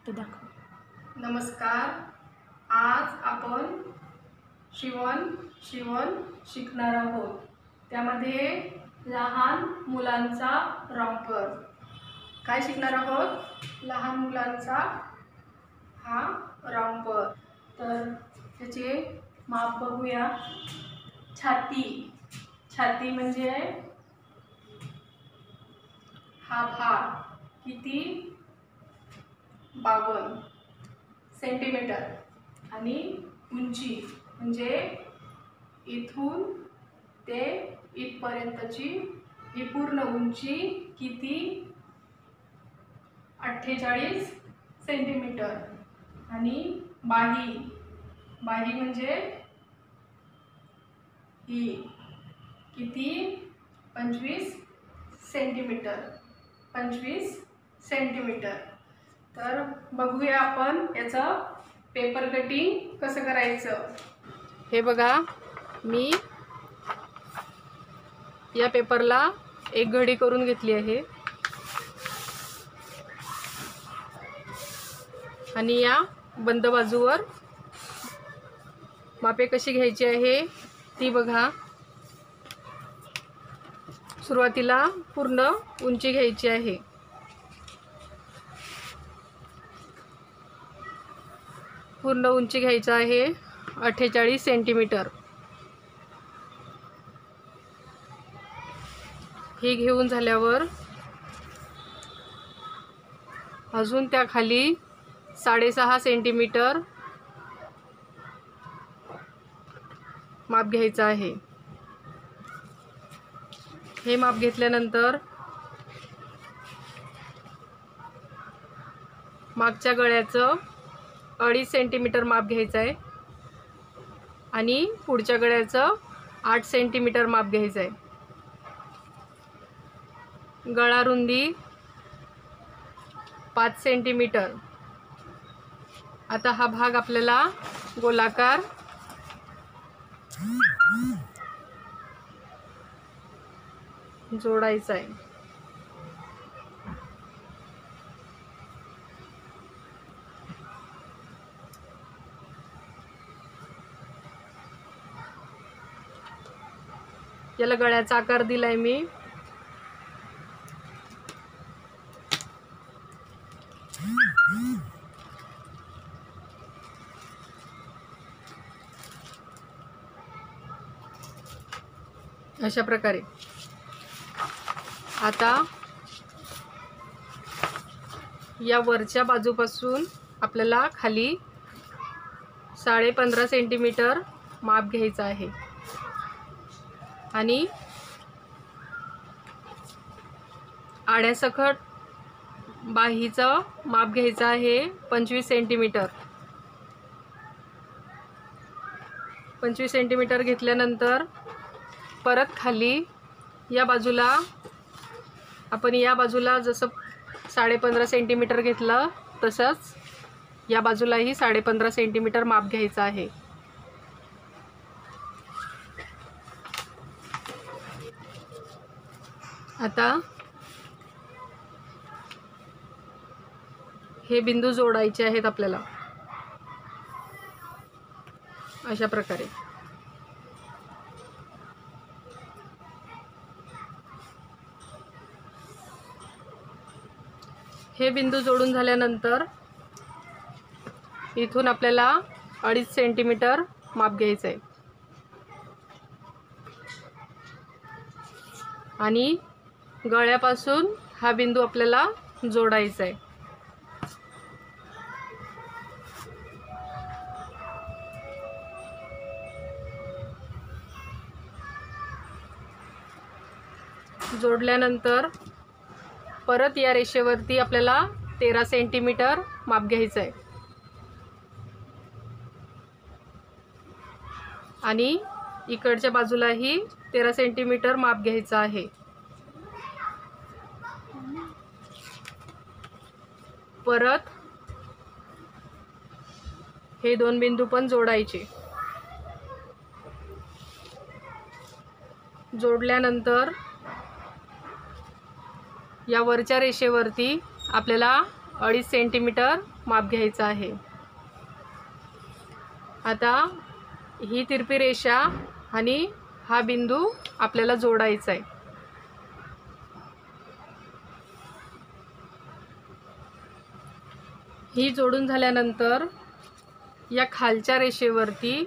ते दाखव। नमस्कार, आज आपण शिवण शिकणार आहोत। त्यामध्ये लहान मुलांचा रॉम्पर काय शिकणार आहोत? लहान मुलांचा हा रॉम्पर। तर त्याचे माप बघूया। छाती म्हणजे हा भाग किती? 52 सेंटीमीटर। आणि उंची म्हणजे इथून ते इथपर्यंतची ही पूर्ण उंची किती? 48 सेंटीमीटर। आणि बाही म्हणजे ही किती? 25 सेंटीमीटर। तर बघूया आपण याचं पेपर कटिंग कसं करायचं। हे बघा, मी या पेपरला एक घडी करून घेतली आहे आणि या बंद बाजूवर मापे कशी घ्यायची आहे ती बघा। सुरुवातीला पूर्ण उंची घ्यायची आहे। पूर्ण उंची घ्यायचं आहे 48 सेंटीमीटर। ही घेऊन झाल्यावर अजून त्या खाली 6.5 सेंटीमीटर माप घ्यायचं आहे। हे माप घेतल्यानंतर मागच्या गळ्याचं 2.5 सेंटीमीटर माप घ्यायचं आहे आणि पुढच्या गळ्याचं 8 सेंटीमीटर माप घ्यायचं आहे। गळा रुंदी 5 सेंटीमीटर। आता हा भाग आपल्याला गोलाकार जोडायचा आहे। याला गळ्याचा आकार दिलाय मी। अशा प्रकारे आता या वरच्या बाजूपासून आपल्याला खाली 15.5 सेंटीमीटर माप घ्यायचं आहे आणि आड्यासकट बाहीचं माप घ्यायचं आहे 25 सेंटीमीटर। 25 सेंटीमीटर घेतल्यानंतर परत खाली या बाजूला आपण या बाजूला जसं 15.5 सेंटीमीटर घेतलं तसंच या बाजूलाही 15.5 सेंटीमीटर माप घ्यायचं आहे। आता हे बिंदू जोडायचे आहेत आपल्याला अशा प्रकारे। हे बिंदू जोडून झाल्यानंतर इथून आपल्याला 2.5 सेंटीमीटर माप घ्यायचं आहे आणि गळ्यापासून हा बिंदू आपल्याला जोडायचा आहे। जोडल्यानंतर परत या रेषेवरती आपल्याला 13 सेंटीमीटर माप घ्यायचं आहे आणि इकडच्या बाजूलाही 13 सेंटीमीटर माप घ्यायचं आहे। परत हे दोन बिंदू पण जोडायचे। जोडल्यानंतर या वरच्या रेषेवरती आपल्याला 2.5 सेंटीमीटर माप घ्यायचं आहे। आता ही तिरपी रेषा आणि हा बिंदू आपल्याला जोडायचा आहे। ही जोडून झाल्यानंतर या खालच्या रेषेवरती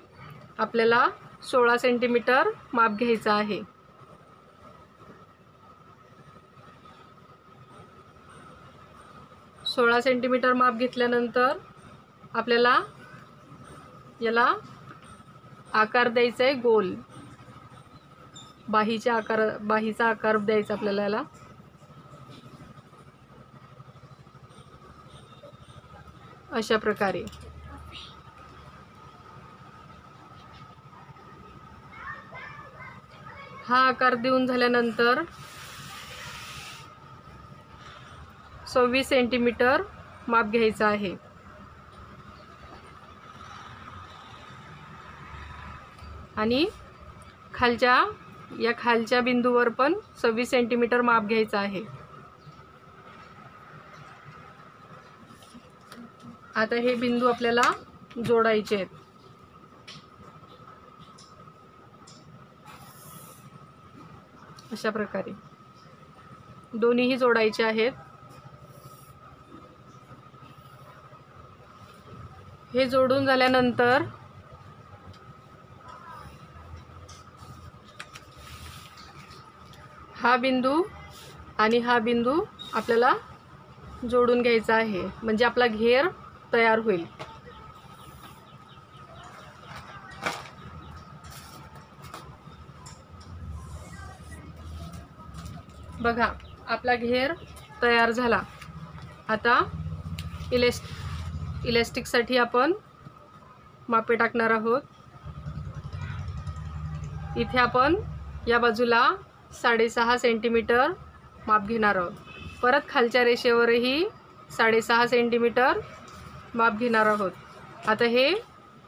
आपल्याला 16 सेंटीमीटर माप घ्यायचं आहे। सोळा सेंटीमीटर माप घेतल्यानंतर आपल्याला याला आकार द्यायचा आहे गोल। बाहीचा आकार द्यायचा आपल्याला याला। अशा प्रकारे हा आकार देऊन झाल्यानंतर 26 सेंटीमीटर माप घ्यायचं आहे। आणि खालच्या बिंदूवर पण 26 सेंटीमीटर माप घ्यायचं आहे। आता हे बिंदू आपल्याला जोडायचे आहेत। अशा प्रकारे दोन्हीही जोडायचे आहेत। हे जोडून झाल्यानंतर हा बिंदू आणि हा बिंदू आपल्याला जोडून घ्यायचा आहे, म्हणजे आपला घेर तयार होईल। बघा आपला घेर तयार झाला। आता इलास्टिकसाठी आपण मापे टाकणार आहोत। इथे आपण या बाजूला 6.5 सेंटीमीटर माप घेणार आहोत। परत खालच्या रेषेवरही 6.5 सेंटीमीटर माप घेणार आहोत। आता हे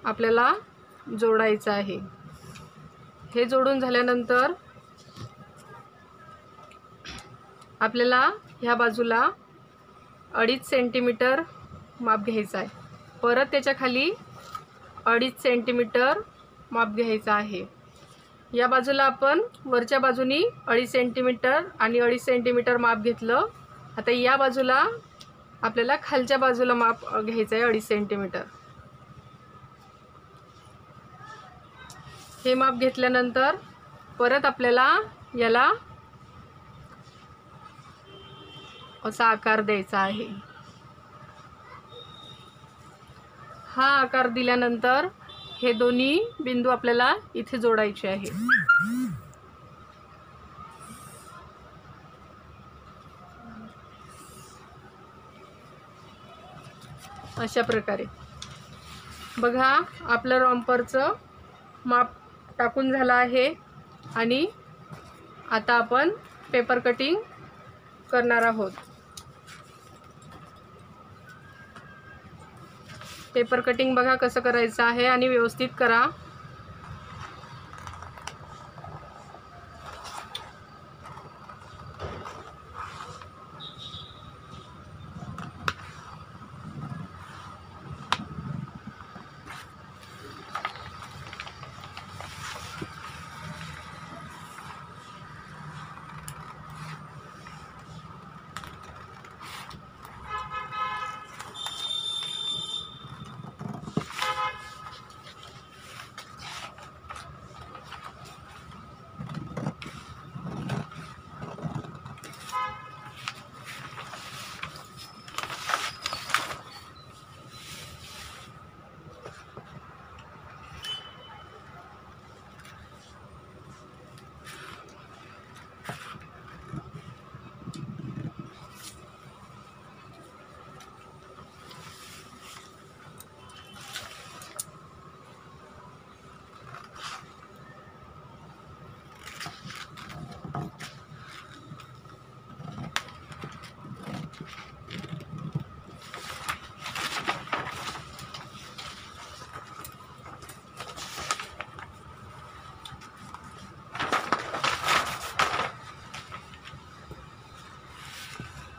आपल्याला जोडायचं आहे। हे जोडून झाल्यानंतर आपल्याला ह्या बाजूला 2.5 सेंटीमीटर माप घ्यायचं आहे। परत त्याच्या खाली 2.5 सेंटीमीटर माप घ्यायचं आहे। या बाजूला आपण वरच्या बाजूनी 2.5 सेंटीमीटर आणि 2.5 सेंटीमीटर माप घेतलं। आता या बाजूला आपल्याला खालच्या बाजूला माप घ्यायचं आहे 2.5 सेंटीमीटर। हे माप घेतल्यानंतर परत आपल्याला याला असा आकार द्यायचा आहे। हा आकार दिल्यानंतर हे दोन्ही बिंदू आपल्याला इथे जोडायचे आहे। अशा प्रकारे बघा आपलं रॉम्परचं माप टाकून झालं आहे। आणि आता आपण पेपर कटिंग करणार आहोत। पेपर कटिंग बघा कसं करायचं आहे आणि व्यवस्थित करा।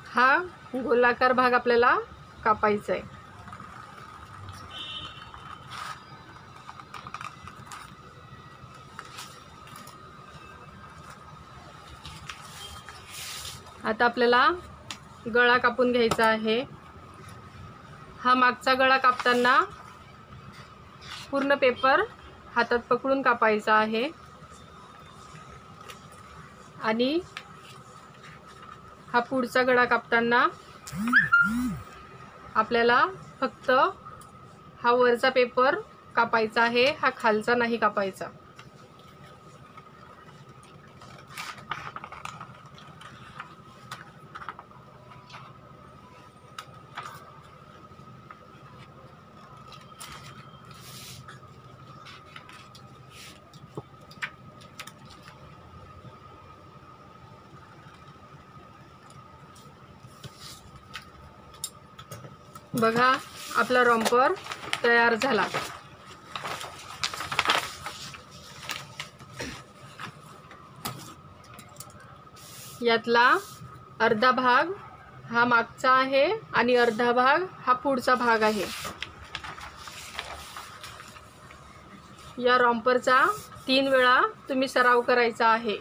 हा गोलाकार भाग आपल्याला कापायचा आहे। आता आपल्याला गळा कापून घ्यायचा आहे। हा मागचा गळा कापताना पूर्ण पेपर हातात पकडून कापायचा आहे आणि हा पुढचा गळा कापताना आपल्याला फक्त हा वरचा पेपर कापायचा आहे, हा खालचा नाही कापायचा। बघा आपला रॉम्पर तयार झाला। यातला अर्धा भाग हा मागचा आहे आणि अर्धा भाग हा पुढचा भाग आहे। या रॉम्परचा 3 वेळा तुम्ही सराव करायचा आहे।